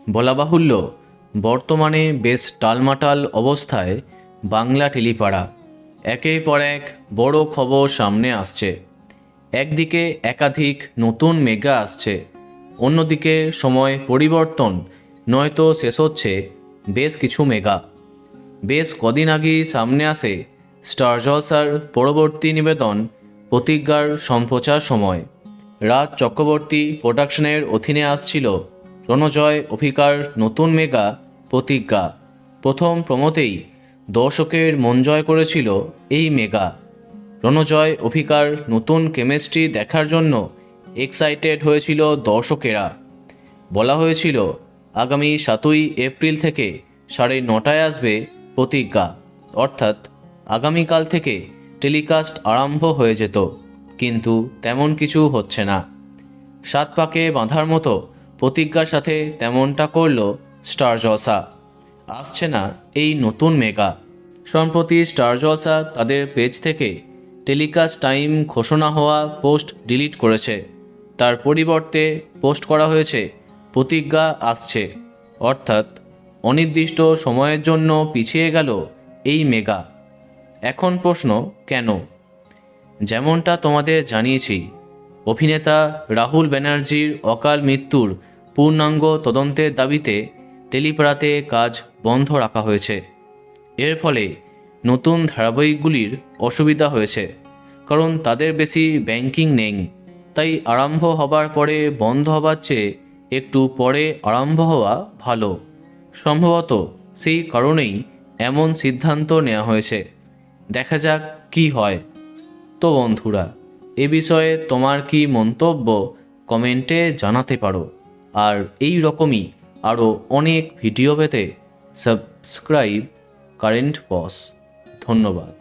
বলা বাহুল্য বর্তমানে বেশ টালমাটাল অবস্থায় বাংলা টেলিপাড়া। একের পর এক বড় খবর সামনে আসছে। একদিকে একাধিক নতুন মেগা আসছে, অন্যদিকে সময় পরিবর্তন নয়তো শেষ হচ্ছে বেশ কিছু মেগা। বেশ কদিন আগেই সামনে আসে স্টার জলসার পরবর্তী নিবেদন প্রতিজ্ঞার সম্প্রচার সময়। রাজ চক্রবর্তী প্রোডাকশনের অধীনে আসছিল রণজয় অভিকার নতুন মেগা প্রতিজ্ঞা। প্রথম প্রমোতেই দর্শকের মন জয় করেছিল এই মেগা। রণজয় অভিকার নতুন কেমিস্ট্রি দেখার জন্য এক্সাইটেড হয়েছিল দর্শকেরা। বলা হয়েছিল আগামী 7ই এপ্রিল থেকে 9:30 আসবে প্রতিজ্ঞা, অর্থাৎ আগামীকাল থেকে টেলিকাস্ট আরম্ভ হয়ে যেত। কিন্তু তেমন কিছু হচ্ছে না। 7 পাকে বাঁধার মতো প্রতিজ্ঞার সাথে তেমনটা করল স্টার জলসা। আসছে না এই নতুন মেগা। সম্প্রতি স্টার জলসা তাদের পেজ থেকে টেলিকাস্ট টাইম ঘোষণা হওয়া পোস্ট ডিলিট করেছে। তার পরিবর্তে পোস্ট করা হয়েছে প্রতিজ্ঞা আসছে, অর্থাৎ অনির্দিষ্ট সময়ের জন্য পিছিয়ে গেল এই মেগা। এখন প্রশ্ন, কেন? যেমনটা তোমাদের জানিয়েছি, অভিনেতা রাহুল ব্যানার্জির অকাল মৃত্যুর পূর্ণাঙ্গ তদন্তের দাবিতে টেলিপাড়াতে কাজ বন্ধ রাখা হয়েছে। এর ফলে নতুন ধারাবাহিকগুলির অসুবিধা হয়েছে, কারণ তাদের বেশি ব্যাংকিং নেই। তাই আরম্ভ হবার পরে বন্ধ হবার চেয়ে একটু পরে আরম্ভ হওয়া ভালো। সম্ভবত সেই কারণেই এমন সিদ্ধান্ত নেওয়া হয়েছে। দেখা যাক কি হয়। তো বন্ধুরা, এ বিষয়ে তোমার কি মন্তব্য কমেন্টে জানাতে পারো। আর এই রকমই আরও অনেক ভিডিও পেতে সাবস্ক্রাইব কারেন্ট বস। ধন্যবাদ।